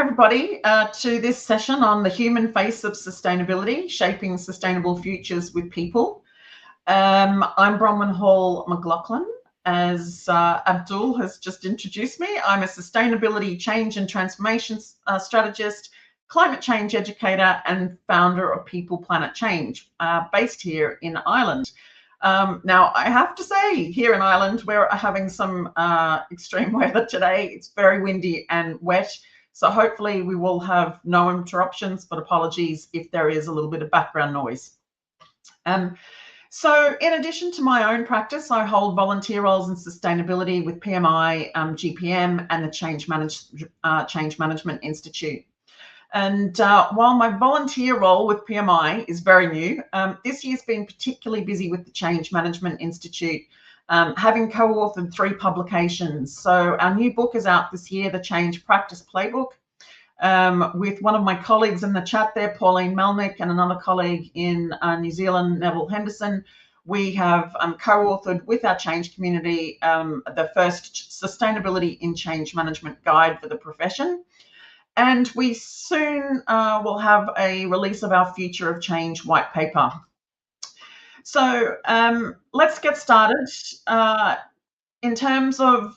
everybody, to this session on the human face of sustainability, shaping sustainable futures with people. I'm Bronwyn McLoughlin. As Abdul has just introduced me, I'm a sustainability change and transformation strategist, climate change educator, and founder of People Planet Change, based here in Ireland. Now, I have to say, here in Ireland, we're having some extreme weather today. It's very windy and wet. So hopefully we will have no interruptions, but apologies if there is a little bit of background noise. So in addition to my own practice, I hold volunteer roles in sustainability with PMI, GPM, and the Change Management Institute. And while my volunteer role with PMI is very new, this year's been particularly busy with the Change Management Institute, having co-authored 3 publications. So our new book is out this year, The Change Practice Playbook, with one of my colleagues in the chat there, Pauline Melnick, and another colleague in New Zealand, Neville Henderson. We have co-authored with our change community the first Sustainability in Change Management Guide for the profession. And we soon will have a release of our Future of Change white paper. So let's get started. In terms of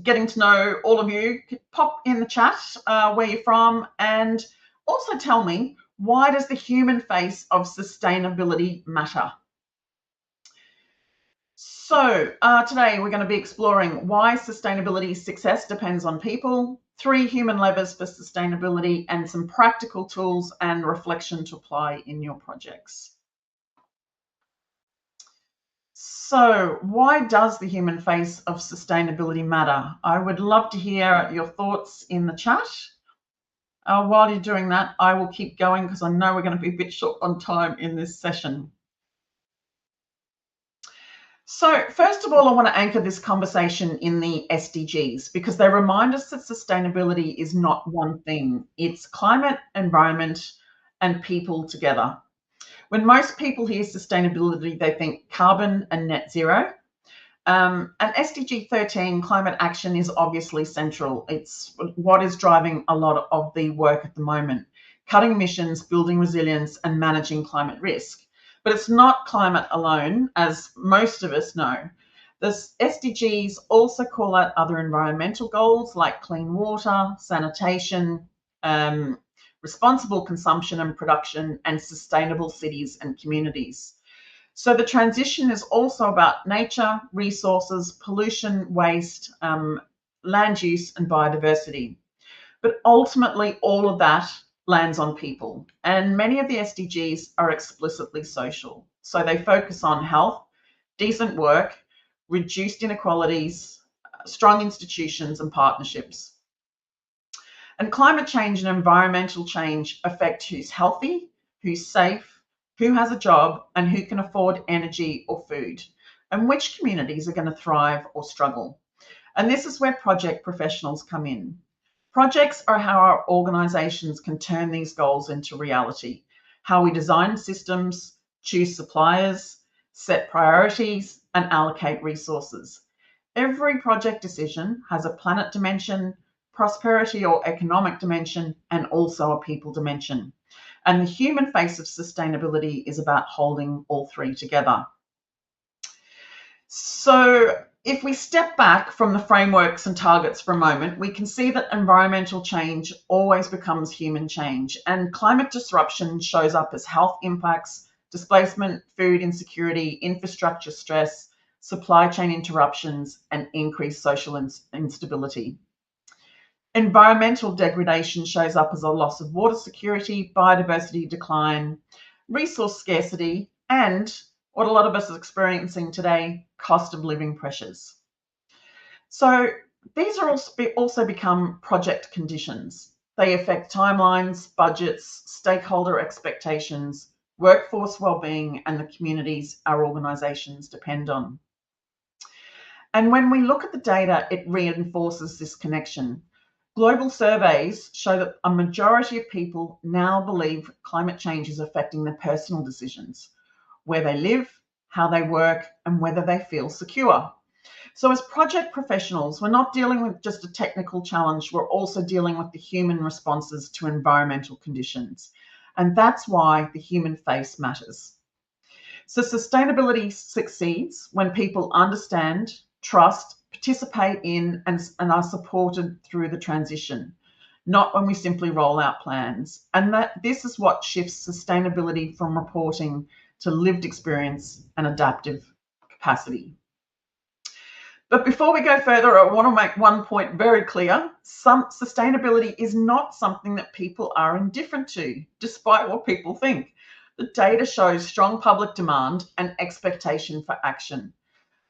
getting to know all of you, pop in the chat where you're from, and also tell me, why does the human face of sustainability matter? So today we're going to be exploring why sustainability success depends on people, 3 human levers for sustainability, and some practical tools and reflection to apply in your projects. So why does the human face of sustainability matter? I would love to hear your thoughts in the chat. While you're doing that, I will keep going because I know we're going to be a bit short on time in this session. So first of all, I want to anchor this conversation in the SDGs because they remind us that sustainability is not one thing. It's climate, environment, and people together. When most people hear sustainability, they think carbon and net zero. And SDG 13, climate action, is obviously central. It's what is driving a lot of the work at the moment, cutting emissions, building resilience, and managing climate risk. But it's not climate alone, as most of us know. The SDGs also call out other environmental goals like clean water, sanitation, responsible consumption and production, and sustainable cities and communities. So the transition is also about nature, resources, pollution, waste, land use, and biodiversity. But ultimately, all of that lands on people. And many of the SDGs are explicitly social. So they focus on health, decent work, reduced inequalities, strong institutions, and partnerships. And climate change and environmental change affect who's healthy, who's safe, who has a job, and who can afford energy or food, and which communities are going to thrive or struggle. And this is where project professionals come in. Projects are how our organisations can turn these goals into reality, how we design systems, choose suppliers, set priorities, and allocate resources. Every project decision has a planet dimension, prosperity or economic dimension, and also a people dimension. And the human face of sustainability is about holding all 3 together. So if we step back from the frameworks and targets for a moment, we can see that environmental change always becomes human change, and climate disruption shows up as health impacts, displacement, food insecurity, infrastructure stress, supply chain interruptions, and increased social instability. Environmental degradation shows up as a loss of water security, biodiversity decline, resource scarcity, and what a lot of us are experiencing today, cost of living pressures. So these are also become project conditions. They affect timelines, budgets, stakeholder expectations, workforce wellbeing, and the communities our organisations depend on. And when we look at the data, it reinforces this connection. Global surveys show that a majority of people now believe climate change is affecting their personal decisions, where they live, how they work, and whether they feel secure. So as project professionals, we're not dealing with just a technical challenge, we're also dealing with the human responses to environmental conditions. And that's why the human face matters. So sustainability succeeds when people understand, trust, participate in, and are supported through the transition, not when we simply roll out plans. And that this is what shifts sustainability from reporting to lived experience and adaptive capacity. But before we go further, I want to make one point very clear. Sustainability is not something that people are indifferent to, despite what people think. The data shows strong public demand and expectation for action.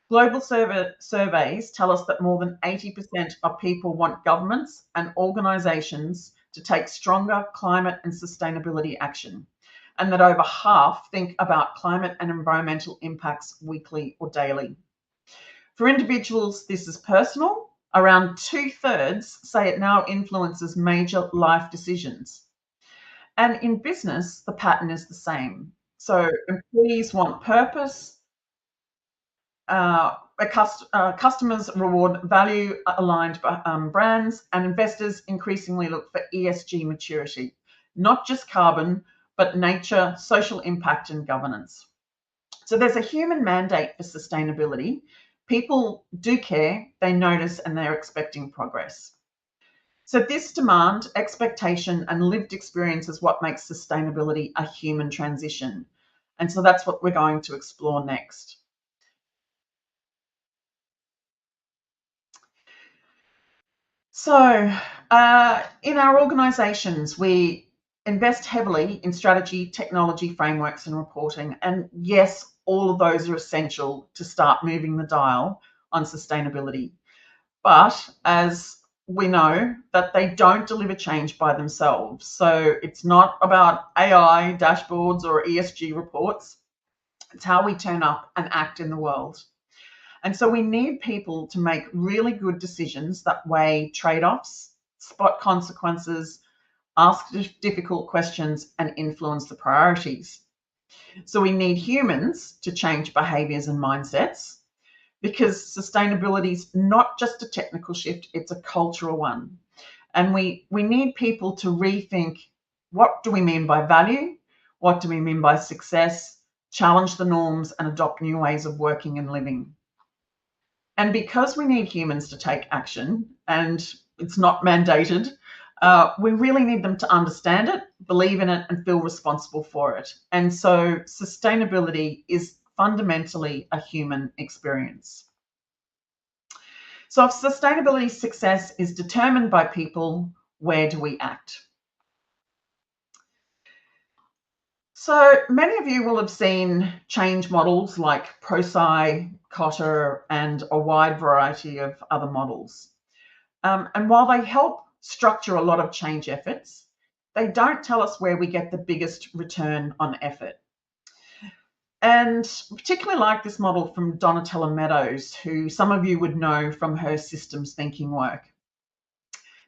Global surveys tell us that more than 80% of people want governments and organisations to take stronger climate and sustainability action, and that over half think about climate and environmental impacts weekly or daily. For individuals, this is personal. Around 2/3 say it now influences major life decisions. And in business, the pattern is the same. So employees want purpose, customers reward value aligned brands, and investors increasingly look for ESG maturity, not just carbon, but nature, social impact, and governance. So there's a human mandate for sustainability. People do care, they notice, and they're expecting progress. So this demand, expectation, and lived experience is what makes sustainability a human transition. And so that's what we're going to explore next. So in our organisations, we invest heavily in strategy, technology, frameworks, and reporting. And yes, all of those are essential to start moving the dial on sustainability. But as we know, that they don't deliver change by themselves. So it's not about AI dashboards or ESG reports. It's how we turn up and act in the world. And so we need people to make really good decisions that weigh trade-offs, spot consequences, ask difficult questions, and influence the priorities. So we need humans to change behaviours and mindsets, because sustainability is not just a technical shift, it's a cultural one. And we need people to rethink, what do we mean by value? What do we mean by success? Challenge the norms and adopt new ways of working and living. And because we need humans to take action, and it's not mandated, we really need them to understand it, believe in it, and feel responsible for it. And so sustainability is fundamentally a human experience. So if sustainability success is determined by people, where do we act? So many of you will have seen change models like ProSci, Cotter, and a wide variety of other models. And while they help structure a lot of change efforts, they don't tell us where we get the biggest return on effort. And particularly like this model from Donatella Meadows, who some of you would know from her systems thinking work.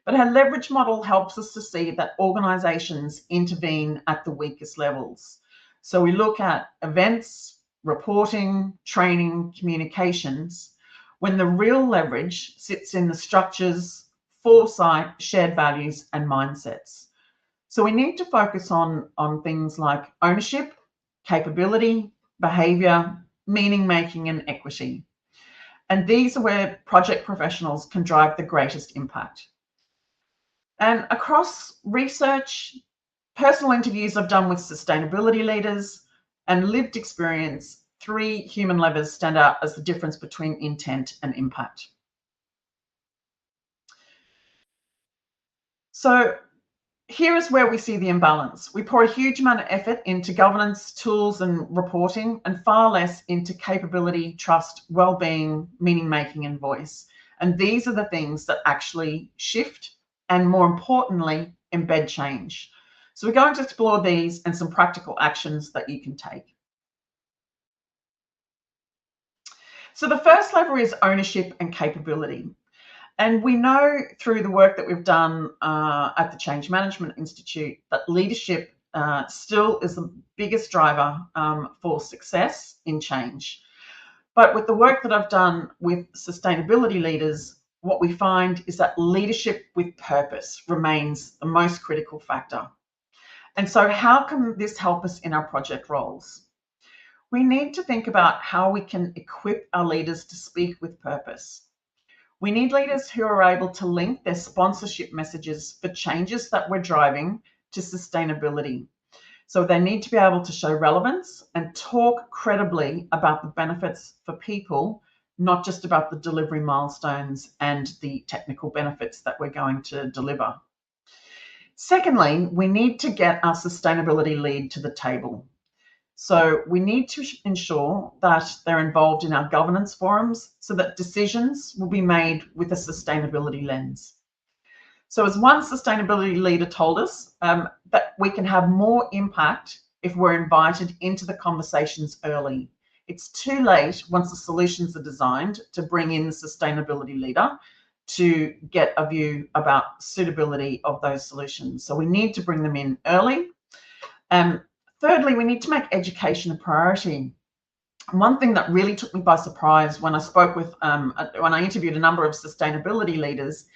But her leverage model helps us to see that organisations intervene at the weakest levels. So we look at events, reporting, training, communications, when the real leverage sits in the structures, foresight, shared values, and mindsets. So we need to focus on things like ownership, capability, behaviour, meaning making, and equity. And these are where project professionals can drive the greatest impact. And across research, personal interviews I've done with sustainability leaders, and lived experience, 3 human levers stand out as the difference between intent and impact. So here is where we see the imbalance. We pour a huge amount of effort into governance, tools, and reporting, and far less into capability, trust, well-being, meaning-making, and voice. And these are the things that actually shift and, more importantly, embed change. So we're going to explore these and some practical actions that you can take. So the first lever is ownership and capability. And we know through the work that we've done at the Change Management Institute that leadership still is the biggest driver for success in change. But with the work that I've done with sustainability leaders, what we find is that leadership with purpose remains the most critical factor. And so how can this help us in our project roles? We need to think about how we can equip our leaders to speak with purpose. We need leaders who are able to link their sponsorship messages for changes that we're driving to sustainability. So they need to be able to show relevance and talk credibly about the benefits for people, not just about the delivery milestones and the technical benefits that we're going to deliver. Secondly, we need to get our sustainability lead to the table. So we need to ensure that they're involved in our governance forums so that decisions will be made with a sustainability lens. So as one sustainability leader told us, that we can have more impact if we're invited into the conversations early. It's too late once the solutions are designed to bring in the sustainability leader to get a view about suitability of those solutions. So we need to bring them in early. Thirdly, we need to make education a priority. One thing that really took me by surprise when I spoke with, when I interviewed a number of sustainability leaders,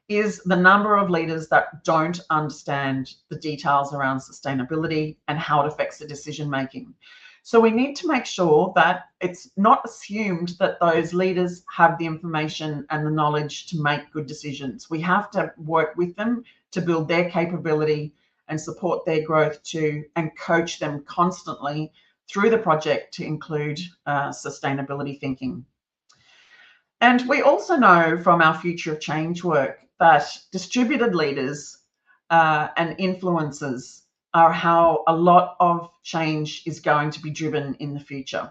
is the number of leaders that don't understand the details around sustainability and how it affects the decision making. So we need to make sure that it's not assumed that those leaders have the information and the knowledge to make good decisions. We have to work with them to build their capability and support their growth too, and coach them constantly through the project to include sustainability thinking. And we also know from our Future of Change work that distributed leaders and influencers are how a lot of change is going to be driven in the future.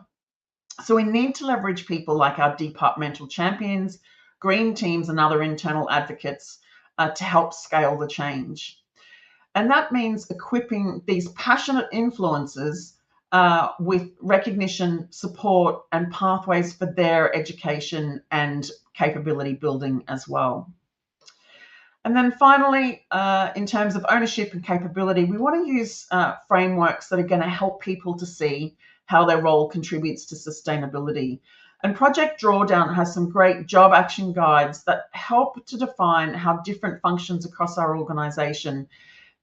So we need to leverage people like our departmental champions, green teams, and other internal advocates to help scale the change. And that means equipping these passionate influencers with recognition, support, and pathways for their education and capability building as well. And then finally, in terms of ownership and capability, we want to use frameworks that are going to help people to see how their role contributes to sustainability. And Project Drawdown has some great job action guides that help to define how different functions across our organisation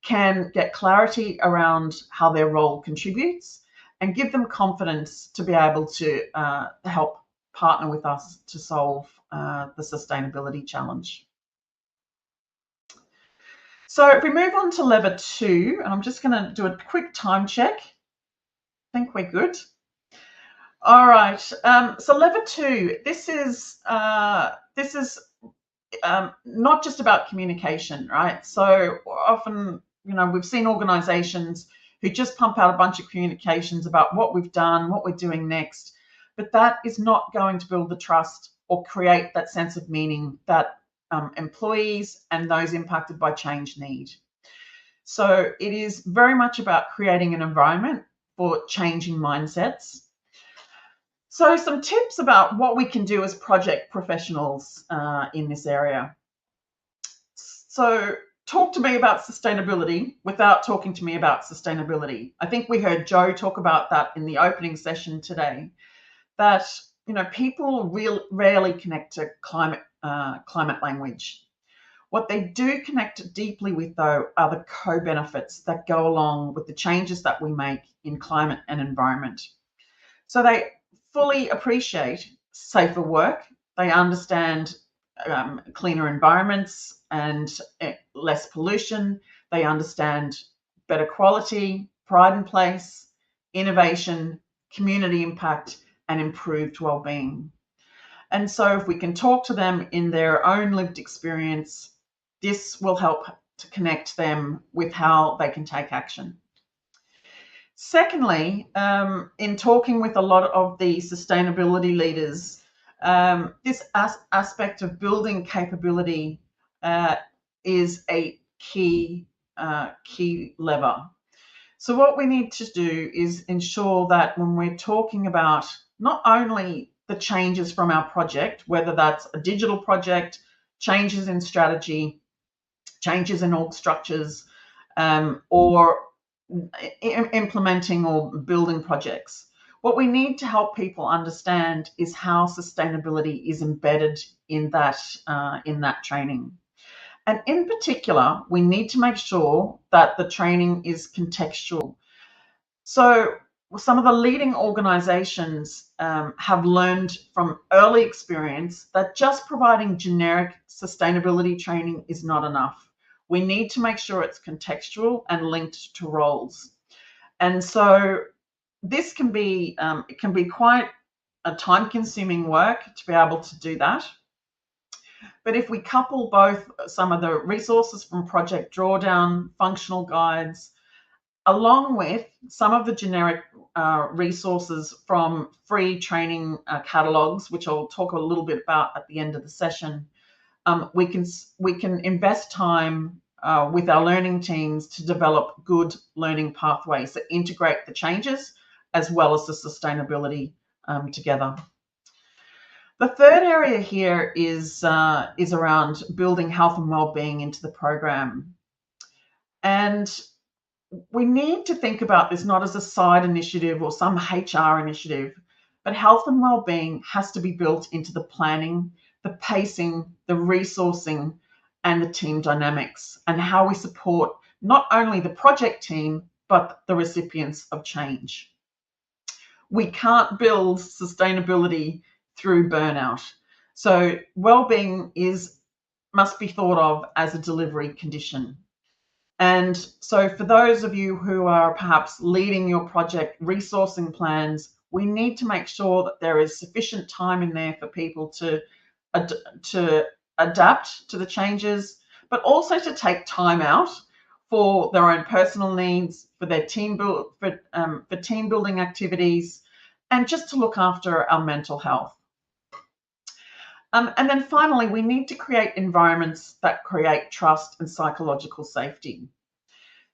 can get clarity around how their role contributes and give them confidence to be able to help partner with us to solve the sustainability challenge. So if we move on to lever 2, and I'm just going to do a quick time check. I think we're good. All right. So lever 2, this is not just about communication, right? So often, we've seen organisations who just pump out a bunch of communications about what we've done, what we're doing next, but that is not going to build the trust or create that sense of meaning that employees and those impacted by change need. So it is very much about creating an environment for changing mindsets. So some tips about what we can do as project professionals in this area. So talk to me about sustainability without talking to me about sustainability. I think we heard Joe talk about that in the opening session today, that people rarely connect to climate language. What they do connect deeply with, though, are the co-benefits that go along with the changes that we make in climate and environment. So they fully appreciate safer work. They understand cleaner environments and less pollution. They understand better quality, pride in place, innovation, community impact, and improved well-being. And so if we can talk to them in their own lived experience, this will help to connect them with how they can take action. Secondly, in talking with a lot of the sustainability leaders, this aspect of building capability is a key lever. So what we need to do is ensure that when we're talking about not only the changes from our project, whether that's a digital project, changes in strategy, changes in org structures, or implementing or building projects. What we need to help people understand is how sustainability is embedded in that training. And in particular, we need to make sure that the training is contextual. So some of the leading organizations have learned from early experience that just providing generic sustainability training is not enough. We need to make sure it's contextual and linked to roles. And so this can be it can be quite a time-consuming work to be able to do that. But if we couple both some of the resources from Project Drawdown, functional guides, along with some of the generic resources from free training catalogs, which I'll talk a little bit about at the end of the session, we can invest time with our learning teams to develop good learning pathways that integrate the changes as well as the sustainability together. The third area here is around building health and well-being into the program. And we need to think about this not as a side initiative or some HR initiative, but health and well-being has to be built into the planning, the pacing, the resourcing, and the team dynamics, and how we support not only the project team, but the recipients of change. We can't build sustainability through burnout. So well-being must be thought of as a delivery condition. And so for those of you who are perhaps leading your project resourcing plans, we need to make sure that there is sufficient time in there for people to adapt to the changes, but also to take time out for their own personal needs, for their team building activities, and just to look after our mental health. And then finally, we need to create environments that create trust and psychological safety.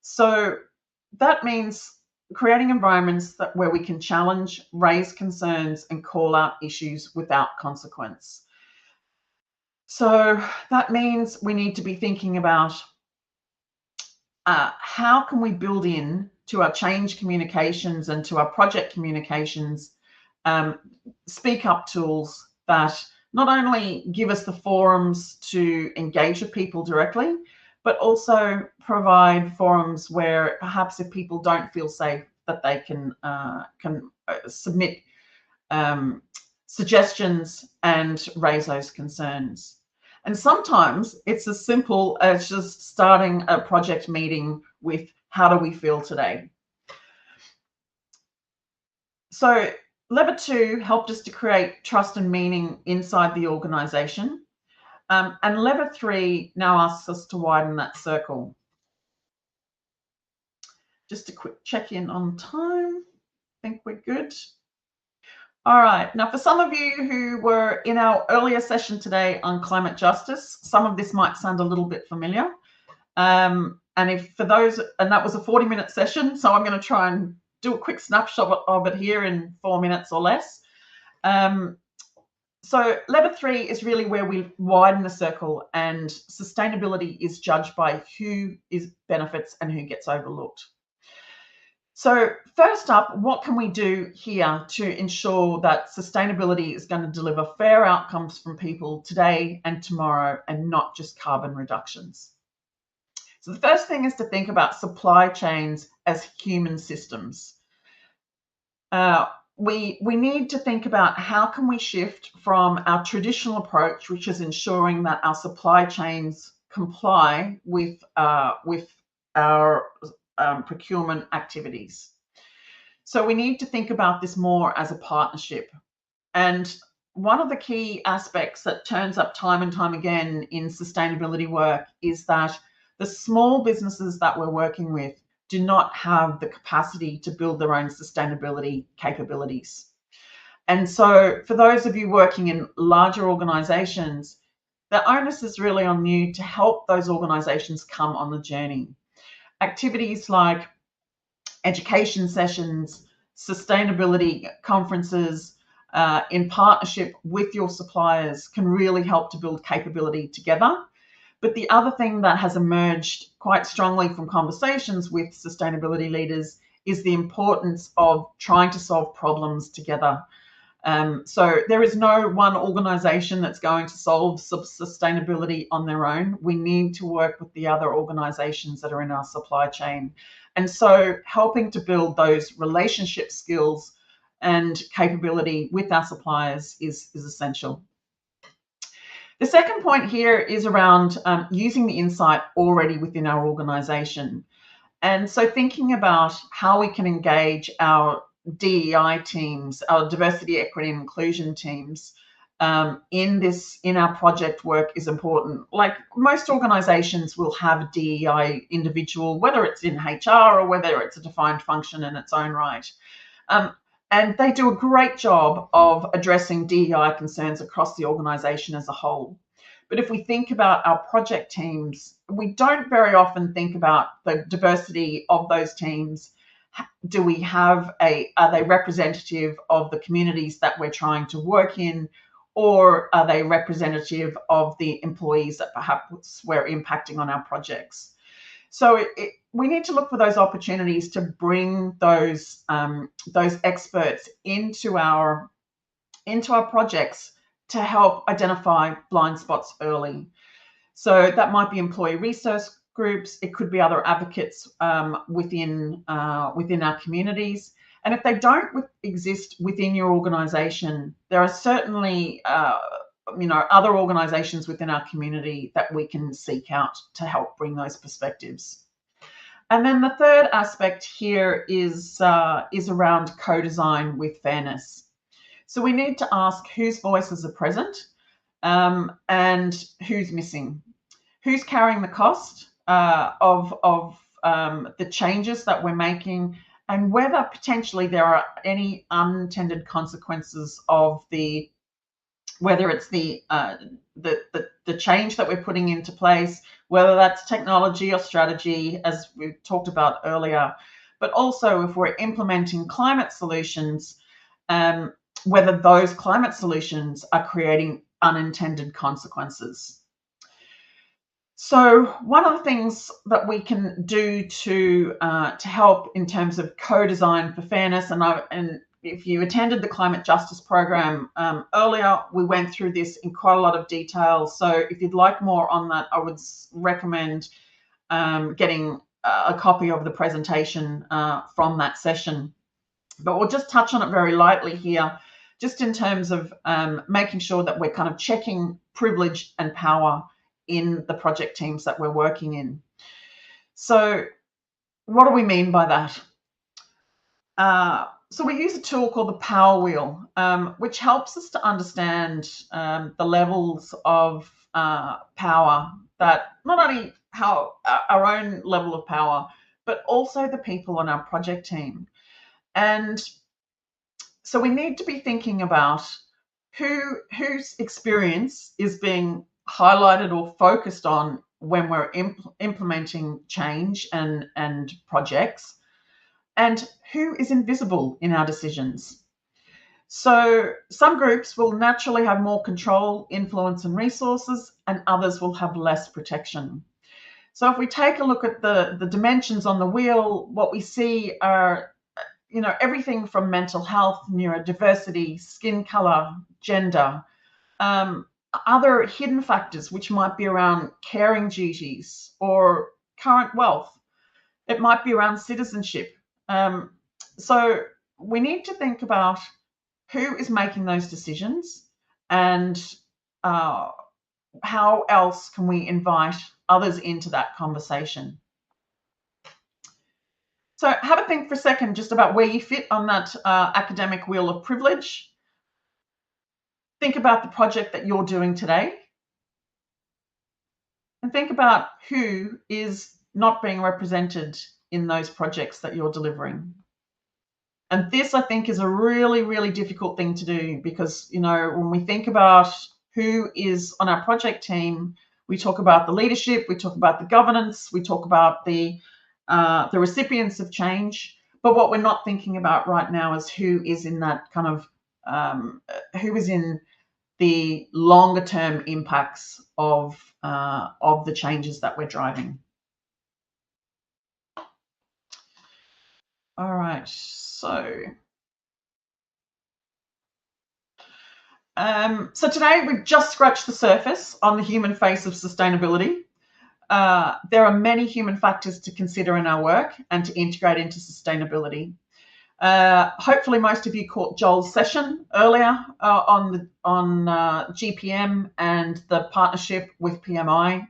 So that means creating environments where we can challenge, raise concerns, and call out issues without consequence. So that means we need to be thinking about how can we build in to our change communications and to our project communications speak up tools that not only give us the forums to engage with people directly, but also provide forums where perhaps if people don't feel safe, that they can submit suggestions and raise those concerns. And sometimes it's as simple as just starting a project meeting with how do we feel today? So lever 2 helped us to create trust and meaning inside the organization. And lever 3 now asks us to widen that circle. Just a quick check in on time. I think we're good. All right. Now, for some of you who were in our earlier session today on climate justice, some of this might sound a little bit familiar. And that was a 40-minute session, so I'm going to try and do a quick snapshot of it here in 4 minutes or less. So lever 3 is really where we widen the circle, and sustainability is judged by who benefits and who gets overlooked. So first up, what can we do here to ensure that sustainability is going to deliver fair outcomes from people today and tomorrow, and not just carbon reductions? So the first thing is to think about supply chains as human systems. We need to think about how can we shift from our traditional approach, which is ensuring that our supply chains comply with our procurement activities. So we need to think about this more as a partnership. And one of the key aspects that turns up time and time again in sustainability work is that the small businesses that we're working with do not have the capacity to build their own sustainability capabilities. And so for those of you working in larger organizations, the onus is really on you to help those organizations come on the journey. Activities like education sessions, sustainability conferences, in partnership with your suppliers can really help to build capability together. But the other thing that has emerged quite strongly from conversations with sustainability leaders is the importance of trying to solve problems together. So there is no one organisation that's going to solve sustainability on their own. We need to work with the other organisations that are in our supply chain. And so helping to build those relationship skills and capability with our suppliers is essential. The second point here is around using the insight already within our organisation. And so thinking about how we can engage our DEI teams, our diversity, equity, and inclusion teams in our project work is important. Like most organisations will have a DEI individual, whether it's in HR or whether it's a defined function in its own right. And they do a great job of addressing DEI concerns across the organisation as a whole. But if we think about our project teams, we don't very often think about the diversity of those teams. Are they representative of the communities that we're trying to work in, or are they representative of the employees that perhaps we're impacting on our projects? So we need to look for those opportunities to bring those experts into our projects to help identify blind spots early. So that might be employee research groups. It could be other advocates within our communities. And if they don't exist within your organisation, there are certainly other organisations within our community that we can seek out to help bring those perspectives. And then the third aspect here is around co-design with fairness. So we need to ask whose voices are present and who's missing, who's carrying the cost of the changes that we're making, and whether potentially there are any unintended consequences of whether it's the change that we're putting into place, whether that's technology or strategy, as we talked about earlier, but also if we're implementing climate solutions, whether those climate solutions are creating unintended consequences. So one of the things that we can do to help in terms of co-design for fairness, and if you attended the Climate Justice Program earlier, we went through this in quite a lot of detail. So if you'd like more on that, I would recommend getting a copy of the presentation from that session. But we'll just touch on it very lightly here, just in terms of making sure that we're kind of checking privilege and power in the project teams that we're working in. So what do we mean by that? So we use a tool called the Power Wheel, which helps us to understand the levels of power that not only how our own level of power, but also the people on our project team. And so we need to be thinking about whose experience is being highlighted or focused on when we're implementing change and projects, and who is invisible in our decisions. So some groups will naturally have more control, influence, and resources, and others will have less protection. So if we take a look at the dimensions on the wheel, what we see are everything from mental health, neurodiversity, skin color, gender, other hidden factors which might be around caring duties or current wealth. It might be around citizenship. So we need to think about who is making those decisions and how else can we invite others into that conversation. So have a think for a second just about where you fit on that academic wheel of privilege. Think about the project that you're doing today. And think about who is not being represented in those projects that you're delivering. And this, I think, is a really, really difficult thing to do because, when we think about who is on our project team, we talk about the leadership, we talk about the governance, we talk about the recipients of change. But what we're not thinking about right now is who is in that kind of, who is in the longer term impacts of the changes that we're driving. All right. So today we've just scratched the surface on the human face of sustainability. There are many human factors to consider in our work and to integrate into sustainability. Hopefully, most of you caught Joel's session earlier on GPM and the partnership with PMI.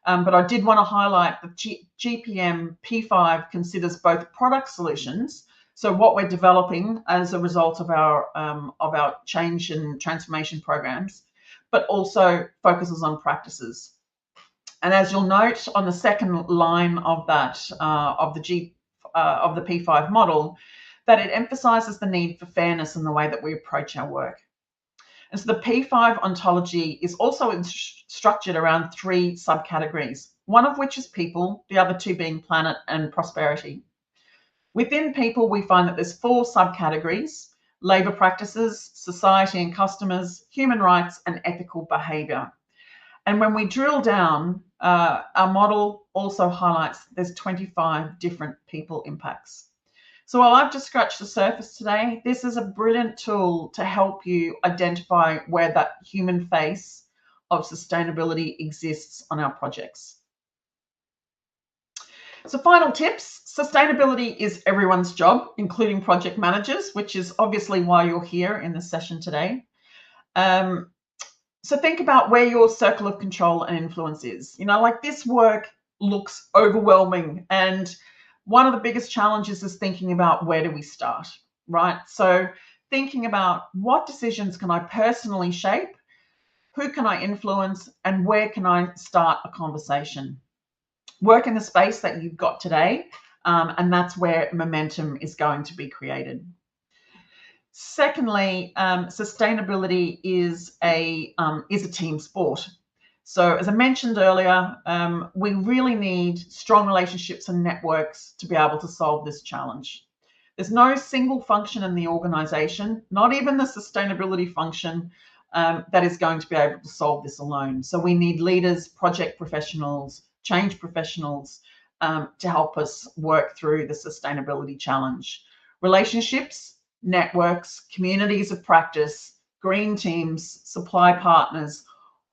But I did want to highlight that GPM P5 considers both product solutions, so what we're developing as a result of our change and transformation programs, but also focuses on practices. And as you'll note on the second line of that of the P5 model, that it emphasises the need for fairness in the way that we approach our work. And so the P5 ontology is also structured around 3 subcategories, one of which is people, the other 2 being planet and prosperity. Within people, we find that there's 4 subcategories: labour practices, society and customers, human rights, and ethical behaviour. And when we drill down, our model also highlights there's 25 different people impacts. So while I've just scratched the surface today, this is a brilliant tool to help you identify where that human face of sustainability exists on our projects. So final tips: sustainability is everyone's job, including project managers, which is obviously why you're here in this session today. So think about where your circle of control and influence is. Like this work looks overwhelming, and one of the biggest challenges is thinking about where do we start, right? So thinking about what decisions can I personally shape, who can I influence, and where can I start a conversation? Work in the space that you've got today, and that's where momentum is going to be created. Secondly, sustainability is a team sport. So as I mentioned earlier, we really need strong relationships and networks to be able to solve this challenge. There's no single function in the organisation, not even the sustainability function, that is going to be able to solve this alone. So we need leaders, project professionals, change professionals to help us work through the sustainability challenge. Relationships, networks, communities of practice, green teams, supply partners,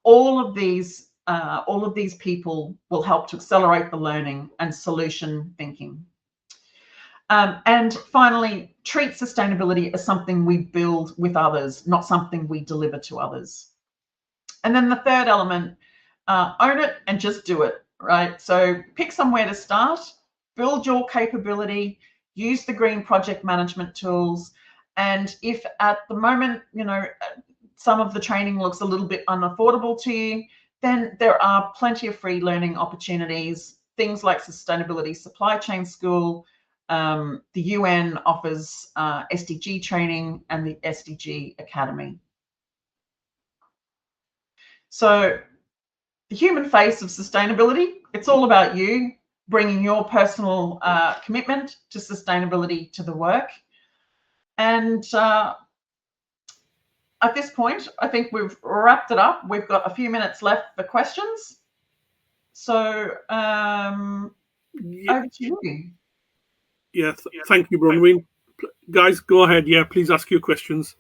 all of these people will help to accelerate the learning and solution thinking. And finally, treat sustainability as something we build with others, not something we deliver to others. And then the third element, own it and just do it, right? So pick somewhere to start, build your capability, use the green project management tools. And if at the moment, some of the training looks a little bit unaffordable to you, then there are plenty of free learning opportunities, things like Sustainability Supply Chain School. The UN offers SDG training and the SDG Academy. So the human face of sustainability, it's all about you bringing your personal commitment to sustainability to the work. And at this point, I think we've wrapped it up. We've got a few minutes left for questions. So over to you. Yeah, thank you, Bronwyn. Guys, go ahead. Yeah, please ask your questions.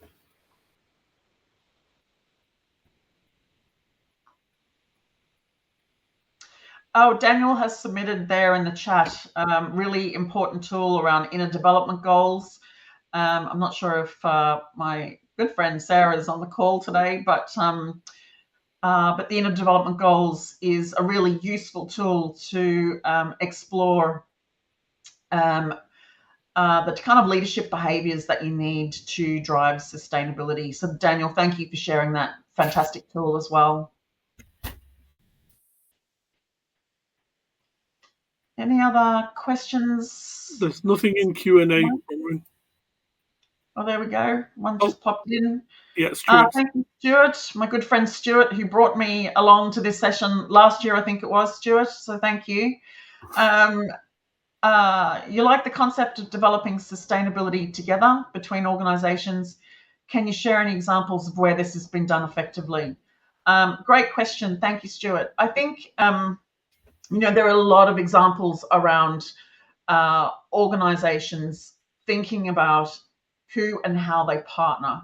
Oh, Daniel has submitted there in the chat, really important tool around inner development goals. I'm not sure if my good friend Sarah is on the call today, but the inner development goals is a really useful tool to explore the kind of leadership behaviours that you need to drive sustainability. So Daniel, thank you for sharing that fantastic tool as well. Any other questions? There's nothing in Q&A. Oh, there we go. One just popped in. Yeah, Stuart. Thank you, Stuart, my good friend Stuart, who brought me along to this session last year, I think it was, Stuart. So thank you. You like the concept of developing sustainability together between organisations. Can you share any examples of where this has been done effectively? Great question. Thank you, Stuart. I think, there are a lot of examples around organizations thinking about who and how they partner.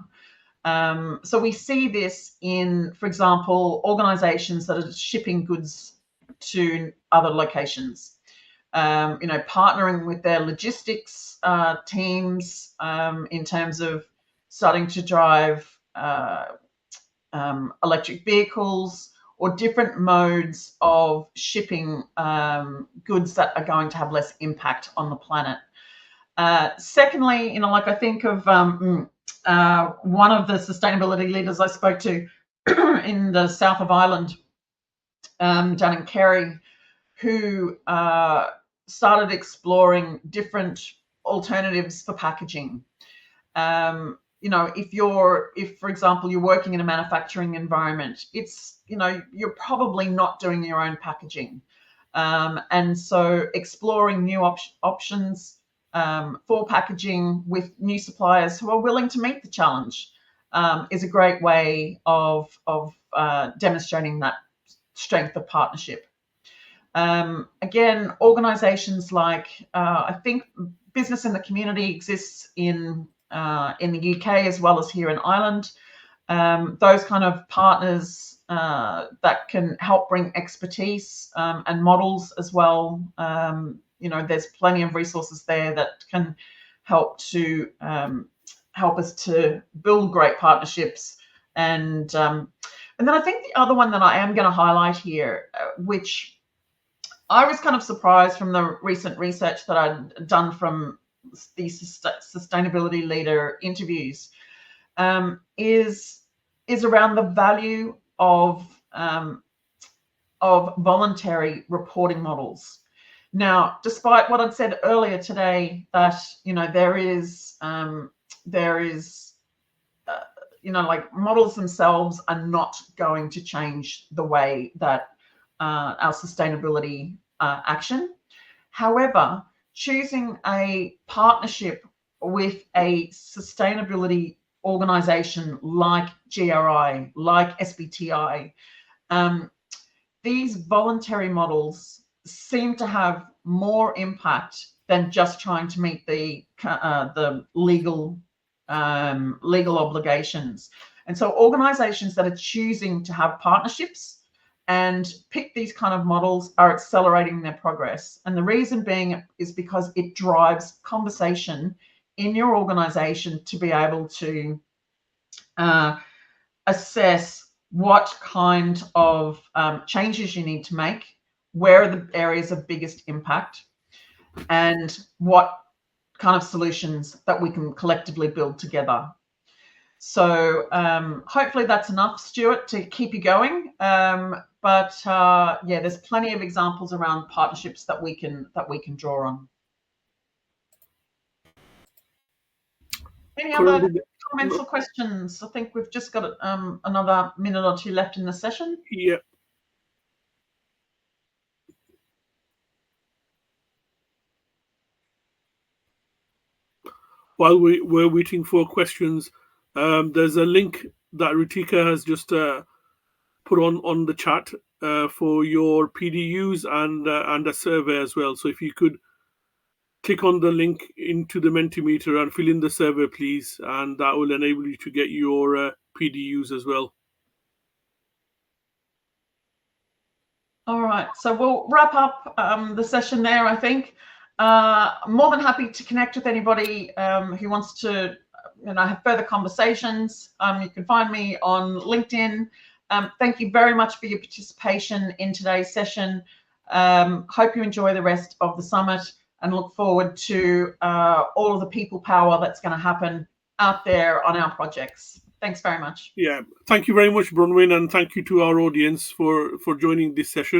So we see this in, for example, organizations that are shipping goods to other locations. Partnering with their logistics teams in terms of starting to drive electric vehicles or different modes of shipping goods that are going to have less impact on the planet. Secondly, like I think of one of the sustainability leaders I spoke to in the south of Ireland, down in Kerry, who started exploring different alternatives for packaging. If for example you're working in a manufacturing environment, it's you're probably not doing your own packaging, and so exploring new options for packaging with new suppliers who are willing to meet the challenge is a great way of demonstrating that strength of partnership. Again, organisations like I think Business in the Community exists in the UK as well as here in Ireland. Those kind of partners that can help bring expertise and models as well. There's plenty of resources there that can help us to build great partnerships. And then I think the other one that I am going to highlight here, which I was kind of surprised from the recent research that I'd done from these sustainability leader interviews, is around the value of voluntary reporting models. Now, despite what I'd said earlier today, that there is like models themselves are not going to change the way that our sustainability action. However, choosing a partnership with a sustainability organization like GRI, like SBTI, these voluntary models seem to have more impact than just trying to meet the legal obligations. And so organizations that are choosing to have partnerships and pick these kind of models are accelerating their progress. And the reason being is because it drives conversation in your organization to be able to assess what kind of changes you need to make, where are the areas of biggest impact, and what kind of solutions that we can collectively build together. So hopefully that's enough, Stuart, to keep you going. But there's plenty of examples around partnerships that we can draw on. Any other comments or questions? I think we've just got another minute or two left in the session. Yeah. While we're waiting for questions, there's a link that Ritika has just put on the chat for your PDUs and a survey as well. So if you could click on the link into the Mentimeter and fill in the survey, please, and that will enable you to get your PDUs as well. All right, so we'll wrap up the session there, I think. More than happy to connect with anybody who wants to have further conversations. You can find me on LinkedIn. Thank you very much for your participation in today's session. Hope you enjoy the rest of the summit and look forward to all of the people power that's going to happen out there on our projects. Thanks very much. Yeah, thank you very much, Bronwyn, and thank you to our audience for joining this session.